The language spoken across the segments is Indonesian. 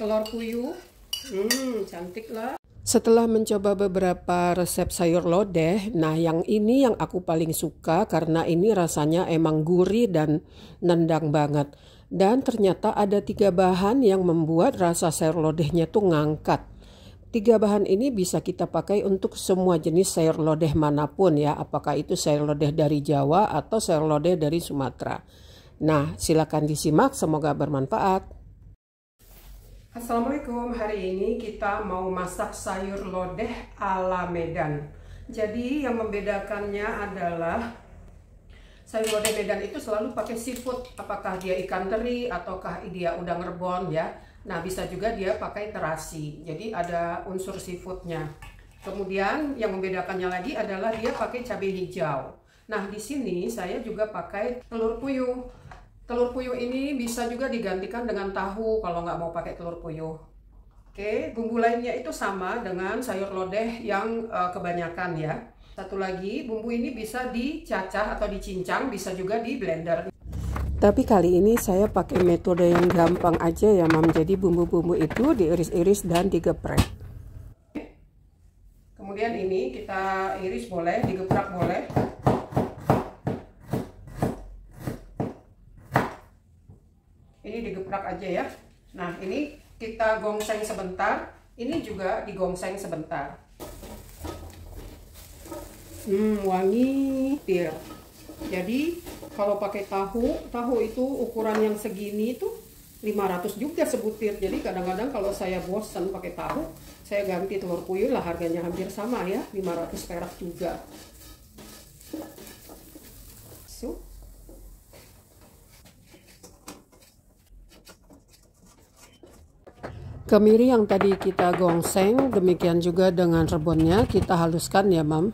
telur puyuh. Cantik lah. Setelah mencoba beberapa resep sayur lodeh, nah yang ini yang aku paling suka karena ini rasanya emang gurih dan nendang banget. Dan ternyata ada 3 bahan yang membuat rasa sayur lodehnya tuh ngangkat. 3 bahan ini bisa kita pakai untuk semua jenis sayur lodeh manapun ya. Apakah itu sayur lodeh dari Jawa atau sayur lodeh dari Sumatera. Nah, silakan disimak, semoga bermanfaat. Assalamualaikum, hari ini kita mau masak sayur lodeh ala Medan. Jadi yang membedakannya adalah sayur lodeh Medan itu selalu pakai seafood. Apakah dia ikan teri ataukah dia udang rebon ya. Nah, bisa juga dia pakai terasi. Jadi ada unsur seafoodnya. Kemudian yang membedakannya lagi adalah dia pakai cabai hijau. Nah, di sini saya juga pakai telur puyuh. Telur puyuh ini bisa juga digantikan dengan tahu kalau nggak mau pakai telur puyuh. Oke, bumbu lainnya itu sama dengan sayur lodeh yang kebanyakan ya. Satu lagi, bumbu ini bisa dicacah atau dicincang, bisa juga di blender. Tapi kali ini saya pakai metode yang gampang aja ya Mam. Jadi bumbu-bumbu itu diiris-iris dan digeprek. Kemudian ini kita iris boleh, digeprak boleh. Ini digeprak aja ya. Nah, ini kita gongseng sebentar. Ini juga digongseng sebentar. Wangi pir. Jadi kalau pakai tahu itu ukuran yang segini tuh 500 juga sebutir. Jadi kadang-kadang kalau saya bosan pakai tahu, saya ganti telur puyuh lah, harganya hampir sama ya, 500 perak juga. Kemiri yang tadi kita gongseng, demikian juga dengan rebonnya kita haluskan ya Mam.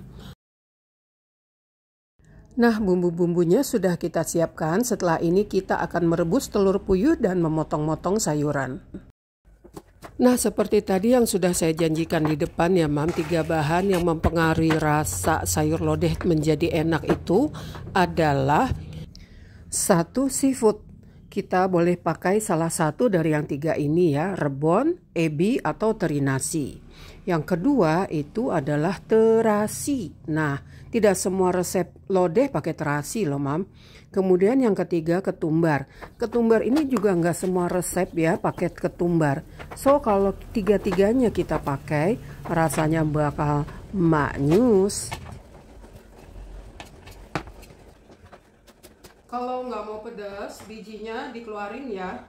Nah, bumbu-bumbunya sudah kita siapkan. Setelah ini kita akan merebus telur puyuh dan memotong-motong sayuran. Nah, seperti tadi yang sudah saya janjikan di depan ya Mam, 3 bahan yang mempengaruhi rasa sayur lodeh menjadi enak itu adalah 1. Seafood. Kita boleh pakai salah satu dari yang 3 ini ya, rebon, ebi, atau teri nasi. Yang kedua itu adalah terasi. Nah, tidak semua resep lodeh pakai terasi loh Mam. Kemudian yang ketiga ketumbar. Ketumbar ini juga nggak semua resep ya pakai ketumbar. So kalau 3-tiganya kita pakai, rasanya bakal maknyus. Kalau nggak mau pedas, bijinya dikeluarin ya.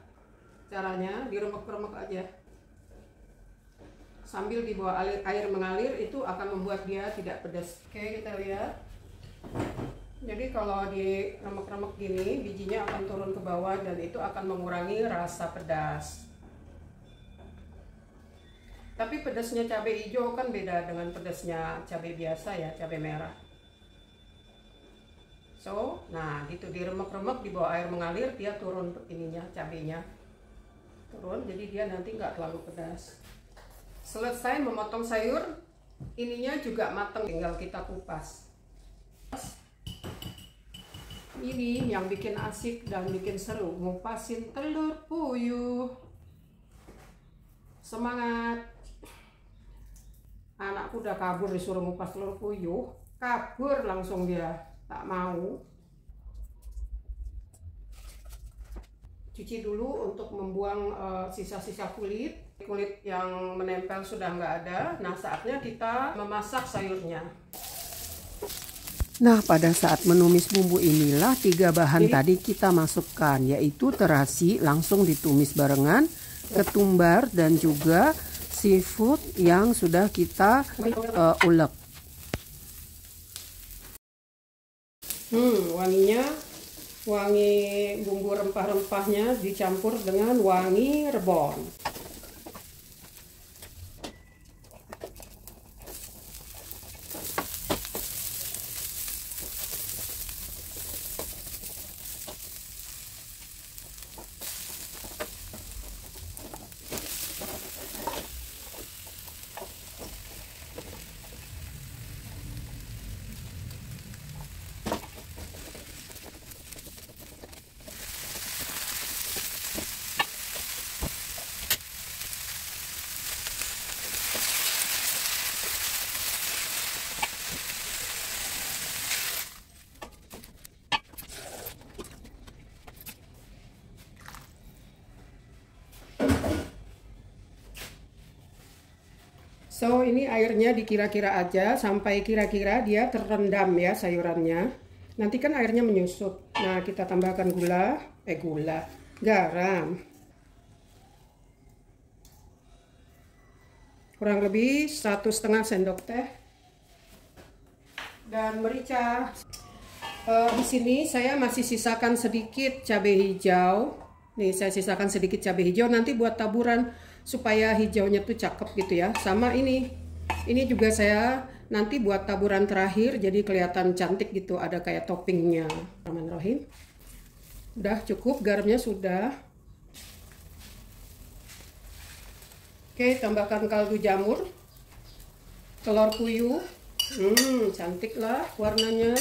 Caranya diremek-remek aja. Sambil di bawah air mengalir, itu akan membuat dia tidak pedas. Oke, kita lihat. Jadi kalau diremek-remek gini, bijinya akan turun ke bawah dan itu akan mengurangi rasa pedas. Tapi pedasnya cabai hijau kan beda dengan pedasnya cabai biasa ya, cabai merah. So, nah gitu diremek-remek di bawah air mengalir, dia turun ininya, cabenya turun, jadi dia nanti nggak terlalu pedas. Selesai memotong sayur, ininya juga matang, tinggal kita kupas. Ini yang bikin asik dan bikin seru, ngupasin telur puyuh. Semangat! Anakku udah kabur disuruh ngupas telur puyuh, kabur langsung dia. Tak mau. Cuci dulu untuk membuang sisa-sisa kulit yang menempel sudah nggak ada. Nah, saatnya kita memasak sayurnya. Nah, pada saat menumis bumbu inilah 3 bahan tadi kita masukkan, yaitu terasi langsung ditumis barengan, ketumbar dan juga seafood yang sudah kita ulek. Wanginya, wangi bumbu rempah-rempahnya dicampur dengan wangi rebon. So ini airnya dikira-kira aja sampai kira-kira dia terendam ya sayurannya. Nanti kan airnya menyusut. Nah kita tambahkan garam. Kurang lebih 1,5 sendok teh. Dan merica. Di sini saya masih sisakan sedikit cabai hijau. Nih saya sisakan sedikit cabai hijau nanti buat taburan supaya hijaunya tuh cakep gitu ya. Sama ini juga saya nanti buat taburan terakhir jadi kelihatan cantik gitu, ada kayak toppingnya. Bismillahirrahmanirrahim. Udah cukup, garamnya sudah. Oke, tambahkan kaldu jamur, telur puyuh. Cantik lah warnanya.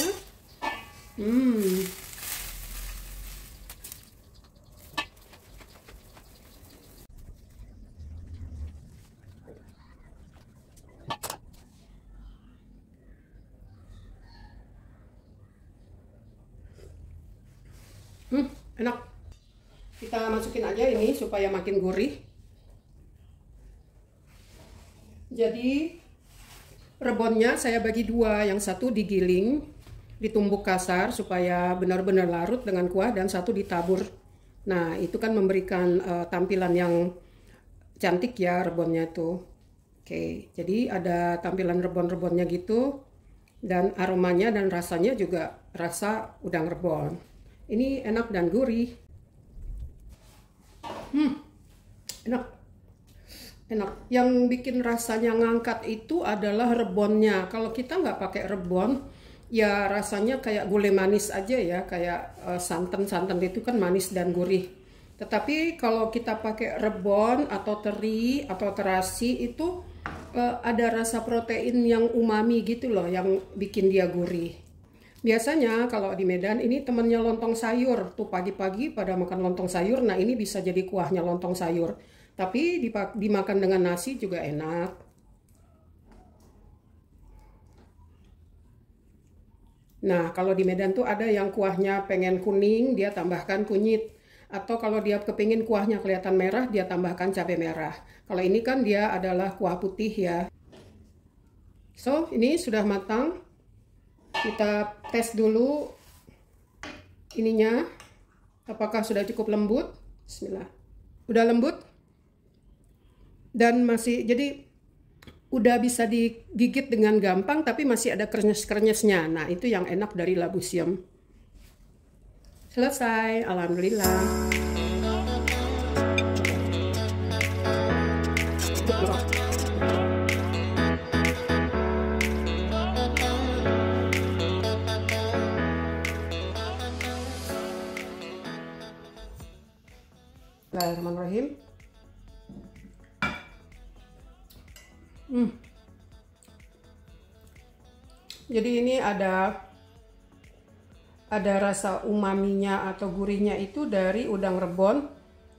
Enak. Kita masukin aja ini supaya makin gurih. Jadi rebonnya saya bagi dua, yang satu digiling, ditumbuk kasar supaya benar-benar larut dengan kuah, dan satu ditabur. Nah itu kan memberikan tampilan yang cantik ya rebonnya itu. Oke, jadi ada tampilan rebon-rebonnya gitu, dan aromanya dan rasanya juga rasa udang rebon. Ini enak dan gurih. Enak. Yang bikin rasanya ngangkat itu adalah rebonnya. Kalau kita nggak pakai rebon, ya rasanya kayak gulai manis aja ya, kayak santan itu kan manis dan gurih. Tetapi kalau kita pakai rebon atau teri atau terasi itu ada rasa protein yang umami gitu loh, yang bikin dia gurih. Biasanya kalau di Medan ini temennya lontong sayur, tuh pagi-pagi pada makan lontong sayur. Nah ini bisa jadi kuahnya lontong sayur, tapi dimakan dengan nasi juga enak. Nah kalau di Medan tuh ada yang kuahnya pengen kuning, dia tambahkan kunyit. Atau kalau dia kepingin kuahnya kelihatan merah, dia tambahkan cabai merah. Kalau ini kan dia adalah kuah putih ya. So ini sudah matang. Kita tes dulu ininya, apakah sudah cukup lembut. Bismillah. Udah lembut dan masih, jadi udah bisa digigit dengan gampang, tapi masih ada krenyes-krenyesnya. Nah itu yang enak dari labu siam. Selesai, alhamdulillah. Bismillahirrahmanirrahim. Jadi ini ada rasa umaminya atau gurihnya itu dari udang rebon,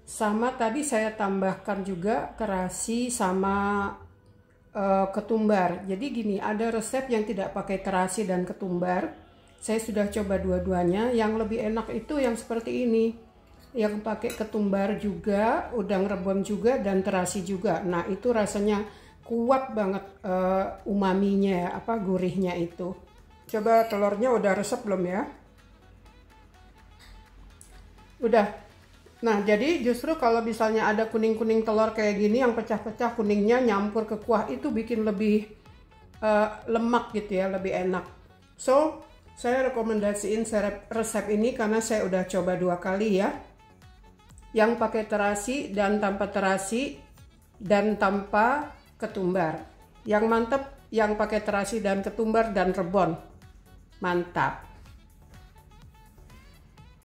sama tadi saya tambahkan juga terasi sama ketumbar. Jadi gini, ada resep yang tidak pakai terasi dan ketumbar. Saya sudah coba dua-duanya. Yang lebih enak itu yang seperti ini, yang pakai ketumbar juga, udang rebon juga, dan terasi juga. Nah itu rasanya kuat banget umaminya, gurihnya itu. Coba telurnya udah resep belum ya? Udah. Nah jadi justru kalau misalnya ada kuning-kuning telur kayak gini yang pecah-pecah, kuningnya nyampur ke kuah, itu bikin lebih lemak gitu ya, lebih enak. So saya rekomendasiin resep ini karena saya udah coba 2 kali ya, yang pakai terasi dan tanpa terasi dan tanpa ketumbar. Yang mantap yang pakai terasi dan ketumbar dan rebon. Mantap.